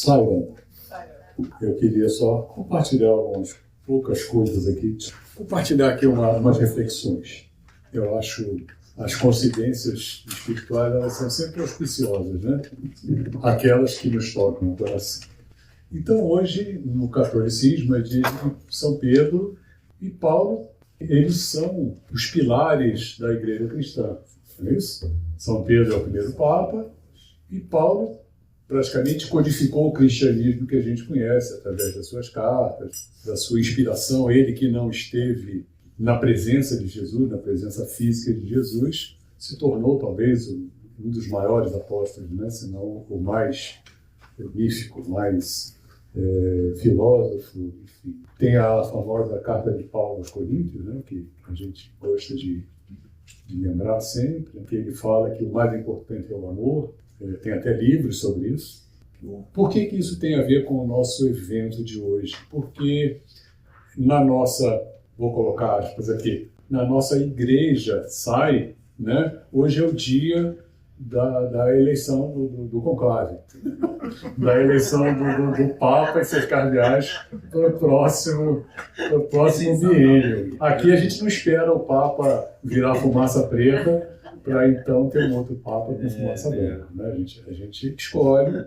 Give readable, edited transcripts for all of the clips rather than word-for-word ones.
Simon, eu queria só compartilhar algumas poucas coisas aqui, compartilhar aqui umas reflexões. Eu acho as coincidências espirituais, elas são sempre auspiciosas, né? Aquelas que nos tocam no coração. Então, hoje, no catolicismo, é dia de São Pedro e Paulo, eles são os pilares da Igreja cristã, não é isso? São Pedro é o primeiro Papa e Paulo praticamente codificou o cristianismo que a gente conhece através das suas cartas, da sua inspiração. Ele que não esteve na presença de Jesus, na presença física de Jesus, se tornou talvez um dos maiores apóstolos, né? Se não o mais prolífico, mais filósofo, enfim. Tem a famosa carta de Paulo aos Coríntios, né? Que a gente gosta de lembrar sempre, que ele fala que o mais importante é o amor. Tem até livros sobre isso. Por que isso tem a ver com o nosso evento de hoje? Porque na nossa, vou colocar aspas aqui, na nossa igreja SAI, né, hoje é o dia da eleição do conclave, da eleição do Papa e seus cardeais para o próximo biênio. Aqui a gente não espera o Papa virar fumaça preta para então ter um outro Papa com fumaça branca, né? A gente escolhe,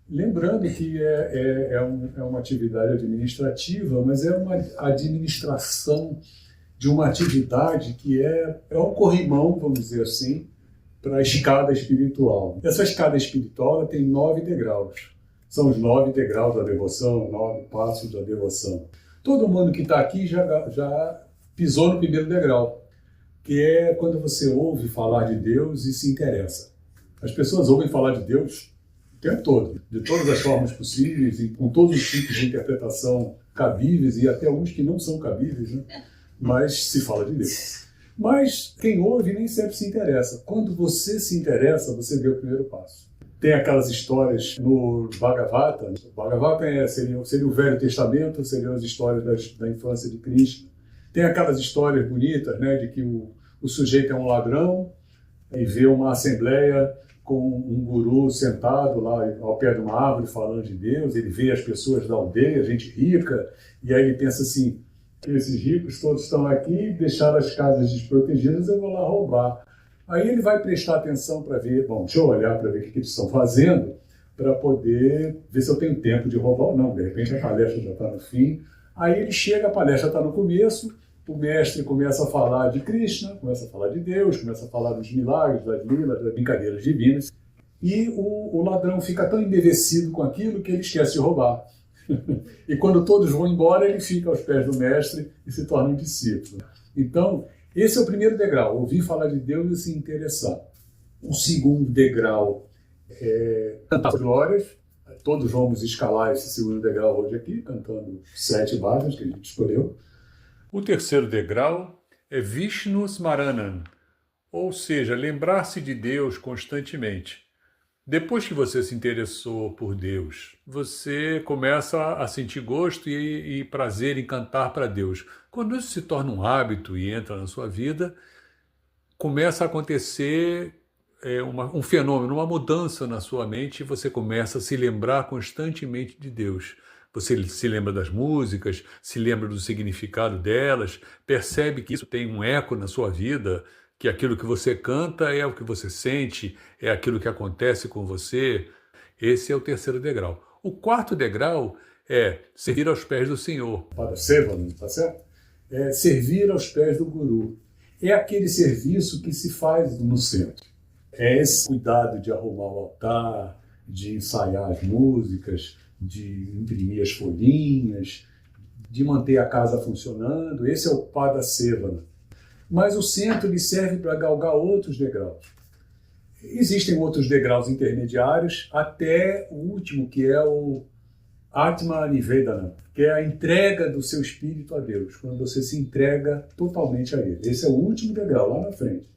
lembrando que é uma atividade administrativa, mas é uma administração de uma atividade que é um corrimão, vamos dizer assim, para a escada espiritual. Essa escada espiritual tem 9 degraus. São os 9 degraus da devoção, 9 passos da devoção. Todo mundo que está aqui já pisou no primeiro degrau, que é quando você ouve falar de Deus e se interessa. As pessoas ouvem falar de Deus o tempo todo, de todas as formas possíveis, e com todos os tipos de interpretação cabíveis, e até alguns que não são cabíveis, né? Mas se fala de Deus. Mas quem ouve nem sempre se interessa. Quando você se interessa, você vê o primeiro passo. Tem aquelas histórias no Bhagavata. O Bhagavata seria o Velho Testamento, seriam as histórias da infância de Krishna. Tem aquelas histórias bonitas, né, de que o sujeito é um ladrão e vê uma assembleia com um guru sentado lá ao pé de uma árvore falando de Deus. Ele vê as pessoas da aldeia, gente rica, e aí ele pensa assim: esses ricos todos estão aqui, deixaram as casas desprotegidas, eu vou lá roubar. Aí ele vai prestar atenção para ver, deixa eu olhar para ver o que eles estão fazendo, para poder ver se eu tenho tempo de roubar ou não. De repente a palestra já está no fim. Aí ele chega, a palestra está no começo, o mestre começa a falar de Krishna, começa a falar de Deus, começa a falar dos milagres, das lilas, das brincadeiras divinas, e o ladrão fica tão embevecido com aquilo que ele esquece de roubar. E quando todos vão embora, ele fica aos pés do mestre e se torna um discípulo. Então, esse é o primeiro degrau, ouvir falar de Deus e se interessar. O segundo degrau é cantar as glórias. Todos vamos escalar esse segundo degrau hoje aqui, cantando 7 bhajanas que a gente escolheu. O terceiro degrau é Vishnu Smaranan, ou seja, lembrar-se de Deus constantemente. Depois que você se interessou por Deus, você começa a sentir gosto e prazer em cantar para Deus. Quando isso se torna um hábito e entra na sua vida, começa a acontecer um fenômeno, uma mudança na sua mente, e você começa a se lembrar constantemente de Deus. Você se lembra das músicas, se lembra do significado delas, percebe que isso tem um eco na sua vida, que aquilo que você canta é o que você sente, é aquilo que acontece com você. Esse é o terceiro degrau. O quarto degrau é servir aos pés do Senhor. Para Sevana, tá certo? É servir aos pés do Guru. É aquele serviço que se faz no centro. É esse cuidado de arrumar o altar, de ensaiar as músicas, de imprimir as folhinhas, de manter a casa funcionando. Esse é o Pada Sevana. Mas o centro lhe serve para galgar outros degraus. Existem outros degraus intermediários, até o último, que é o Atma Nivedana, que é a entrega do seu espírito a Deus, quando você se entrega totalmente a Ele. Esse é o último degrau, lá na frente.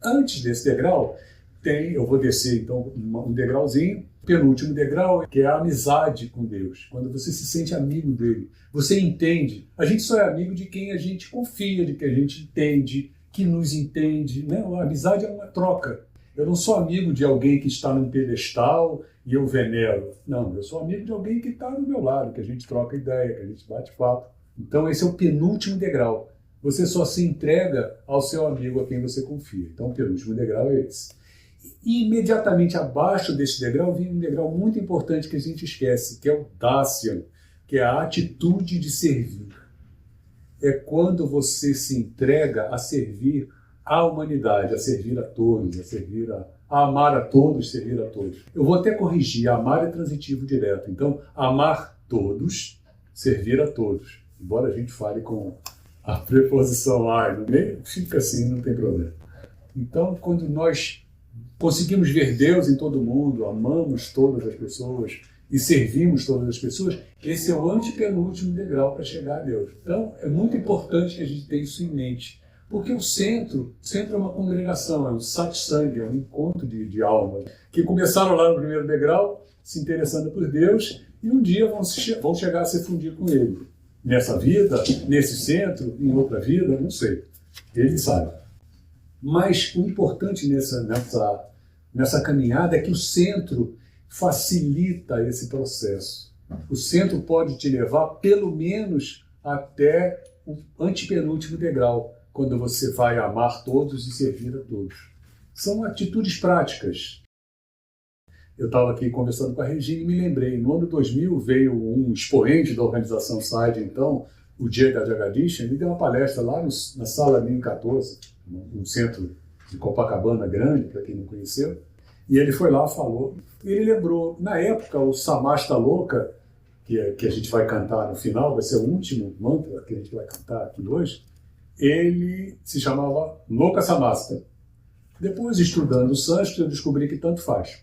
Antes desse degrau, eu vou descer então um degrauzinho, penúltimo degrau, que é a amizade com Deus, quando você se sente amigo dele. Você entende. A gente só é amigo de quem a gente confia, de quem a gente entende, que nos entende, né? A amizade é uma troca. Eu não sou amigo de alguém que está num pedestal e eu venero. Não, eu sou amigo de alguém que está do meu lado, que a gente troca ideia, que a gente bate papo. Então esse é o penúltimo degrau. Você só se entrega ao seu amigo a quem você confia. Então o penúltimo degrau é esse. E imediatamente abaixo desse degrau vem um degrau muito importante que a gente esquece, que é o Dacian, que é a atitude de servir. É quando você se entrega a servir à humanidade, a servir a todos, a amar a todos, servir a todos. Eu vou até corrigir, amar é transitivo direto. Então, amar todos, servir a todos. Embora a gente fale com a preposição ai, no meio, fica assim, não tem problema. Então, quando nós conseguimos ver Deus em todo mundo, amamos todas as pessoas e servimos todas as pessoas, esse é o antepenúltimo degrau para chegar a Deus. Então, é muito importante que a gente tenha isso em mente. Porque o centro é uma congregação, é um satsang, é um encontro de almas, que começaram lá no primeiro degrau, se interessando por Deus, e um dia vão chegar a se fundir com Ele. Nessa vida, nesse centro, em outra vida, não sei. Ele sabe. Mas o importante nessa caminhada é que o centro facilita esse processo. O centro pode te levar, pelo menos, até o antepenúltimo degrau, quando você vai amar todos e servir a todos. São atitudes práticas. Eu estava aqui conversando com a Regina e me lembrei, no ano 2000 veio um expoente da organização SAID, então, o Diego Jagadish, ele deu uma palestra lá na Sala 1014, um centro de Copacabana grande, para quem não conheceu, e ele foi lá, falou, e ele lembrou, na época, o Samasta Loka, que a gente vai cantar no final, vai ser o último mantra que a gente vai cantar aqui hoje, ele se chamava Loka Samasta. Depois, estudando o sânscrito, eu descobri que tanto faz.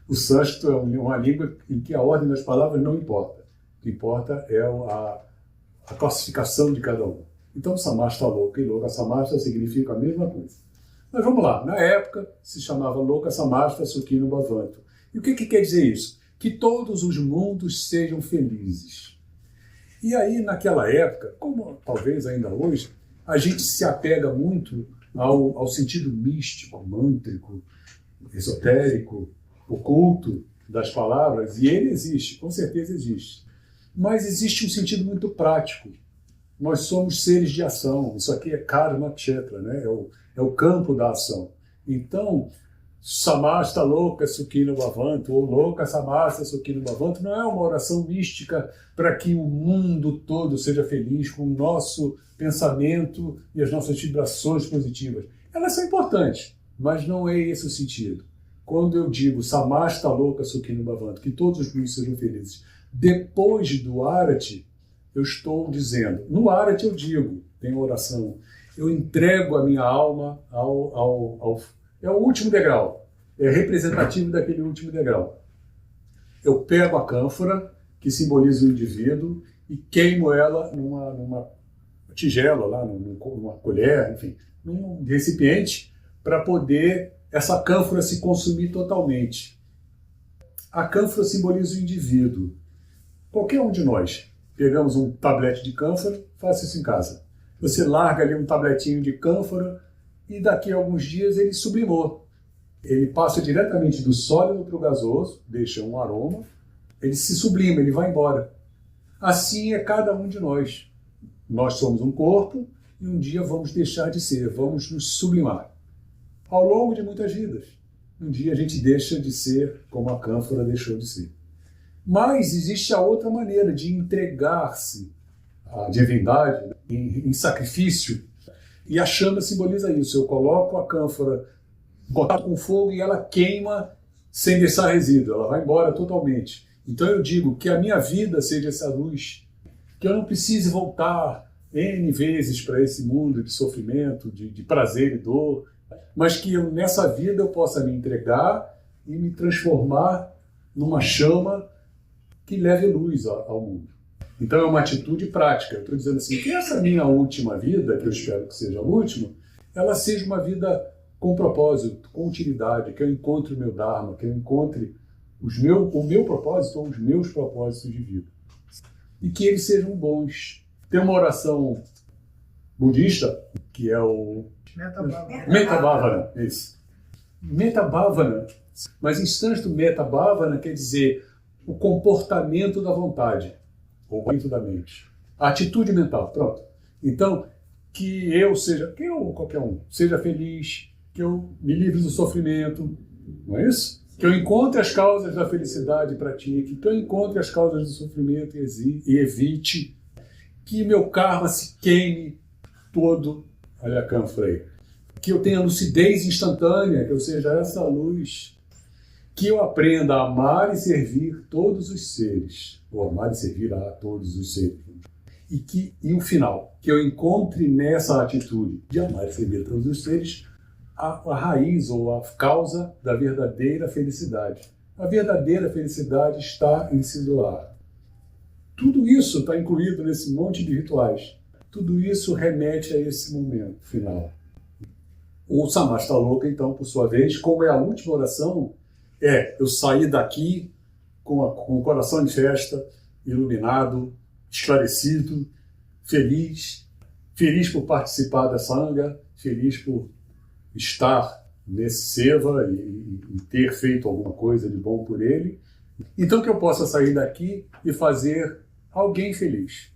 O sânscrito é uma língua em que a ordem das palavras não importa. O que importa é a classificação de cada um. Então, Samasta Loka e Loka Samasta significam a mesma coisa. Mas vamos lá. Na época, se chamava Loka Samasta Sukhino Bhavantu. E o que quer dizer isso? Que todos os mundos sejam felizes. E aí, naquela época, como talvez ainda hoje, a gente se apega muito ao sentido místico, mântrico, esotérico, oculto das palavras, e ele existe, com certeza existe. Mas existe um sentido muito prático. Nós somos seres de ação, isso aqui é karma kshetra, né? É o campo da ação. Então, Samasta Loka Sukhino Bhavantu, ou Loka Samasta Sukhino Bhavantu, não é uma oração mística para que o mundo todo seja feliz com o nosso pensamento e as nossas vibrações positivas. Elas são importantes, mas não é esse o sentido. Quando eu digo Samasta Loka Sukhino Bhavantu, que todos os mundos sejam felizes, depois do Arati, eu estou dizendo, no Arati eu digo, tem oração, eu entrego a minha alma é o último degrau, é representativo daquele último degrau. Eu pego a cânfora, que simboliza o indivíduo, e queimo ela numa tigela, lá, numa colher, enfim, num recipiente, para poder essa cânfora se consumir totalmente. A cânfora simboliza o indivíduo. Qualquer um de nós, pegamos um tablete de cânfora, faça isso em casa. Você larga ali um tabletinho de cânfora e daqui a alguns dias ele sublimou. Ele passa diretamente do sólido para o gasoso, deixa um aroma, ele se sublima, ele vai embora. Assim é cada um de nós. Nós somos um corpo e um dia vamos deixar de ser, vamos nos sublimar. Ao longo de muitas vidas. Um dia a gente deixa de ser como a cânfora deixou de ser. Mas existe a outra maneira de entregar-se à divindade em sacrifício. E a chama simboliza isso. Eu coloco a cânfora em contato com fogo e ela queima sem deixar resíduo. Ela vai embora totalmente. Então eu digo que a minha vida seja essa luz. Que eu não precise voltar N vezes para esse mundo de sofrimento, de prazer e dor. Mas que nessa vida eu possa me entregar e me transformar numa chama que leve luz ao mundo. Então é uma atitude prática. Eu estou dizendo assim, que essa minha última vida, que eu espero que seja a última, ela seja uma vida com propósito, com utilidade, que eu encontre o meu Dharma, que eu encontre o meu propósito ou os meus propósitos de vida. E que eles sejam bons. Tem uma oração budista, que é o Metta Bhavana. Isso. Metta Bhavana Mas em sânscrito, meta bhavana quer dizer o comportamento da vontade, ou comportamento da mente. A atitude mental, pronto. Então, que eu seja, que eu ou qualquer um, seja feliz, que eu me livre do sofrimento, não é isso? Que eu encontre as causas da felicidade e pratique, que eu encontre as causas do sofrimento e evite, que meu karma se queime todo, olha a Freire, que eu tenha lucidez instantânea, que eu seja essa luz, que eu aprenda a amar e servir todos os seres, ou amar e servir a todos os seres. E o final, que eu encontre nessa atitude de amar e servir a todos os seres a raiz ou a causa da verdadeira felicidade. A verdadeira felicidade está em se doar. Tudo isso está incluído nesse monte de rituais. Tudo isso remete a esse momento final. O Samastaloka, então, por sua vez, como é a última oração, eu sair daqui com o coração em festa, iluminado, esclarecido, feliz por participar da Sangha, feliz por estar nesse seva e ter feito alguma coisa de bom por ele. Então que eu possa sair daqui e fazer alguém feliz.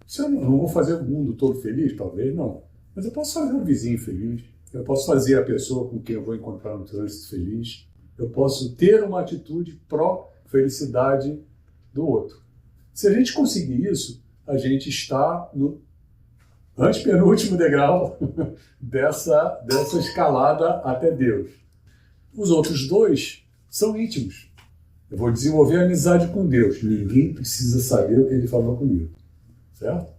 Se eu não vou fazer o mundo todo feliz, talvez não, mas eu posso fazer um vizinho feliz, eu posso fazer a pessoa com quem eu vou encontrar no trânsito feliz, eu posso ter uma atitude pró-felicidade do outro. Se a gente conseguir isso, a gente está no antepenúltimo degrau dessa escalada até Deus. Os outros dois são íntimos. Eu vou desenvolver amizade com Deus. Ninguém precisa saber o que ele falou comigo. Certo?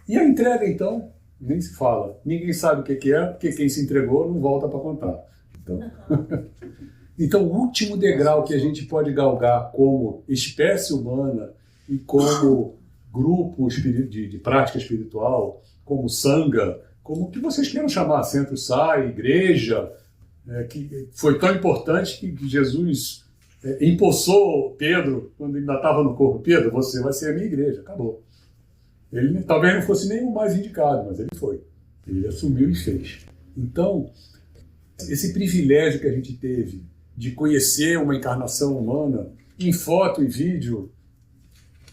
E a entrega, então, nem se fala. Ninguém sabe o que é, porque quem se entregou não volta para contar. Então, o último degrau que a gente pode galgar como espécie humana e como grupo de prática espiritual, como Sangha, como o que vocês queiram chamar, Centro Sai, igreja, que foi tão importante que Jesus empossou Pedro, quando ele ainda estava no corpo. Pedro, você vai ser a minha igreja, acabou. Ele talvez não fosse nem o mais indicado, mas ele foi. Ele assumiu e fez. Então, esse privilégio que a gente teve de conhecer uma encarnação humana em foto e vídeo,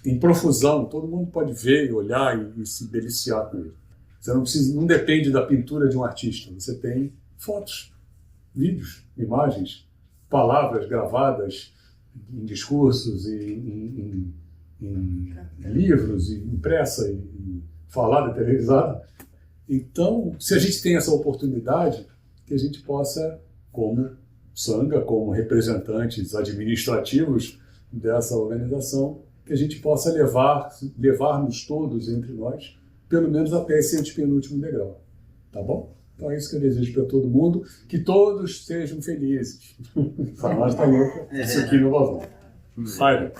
em profusão, todo mundo pode ver e olhar e se deliciar com ele. Você não depende da pintura de um artista, você tem fotos, vídeos, imagens, palavras gravadas em discursos, em livros, impressa e falada, televisada. Então, se a gente tem essa oportunidade, que a gente possa, como Sangha, como representantes administrativos dessa organização, que a gente possa levar-nos todos entre nós, pelo menos até esse antepenúltimo degrau. Tá bom? Então é isso que eu desejo para todo mundo, que todos sejam felizes. Samastaloka, isso aqui no Vavão. Saira.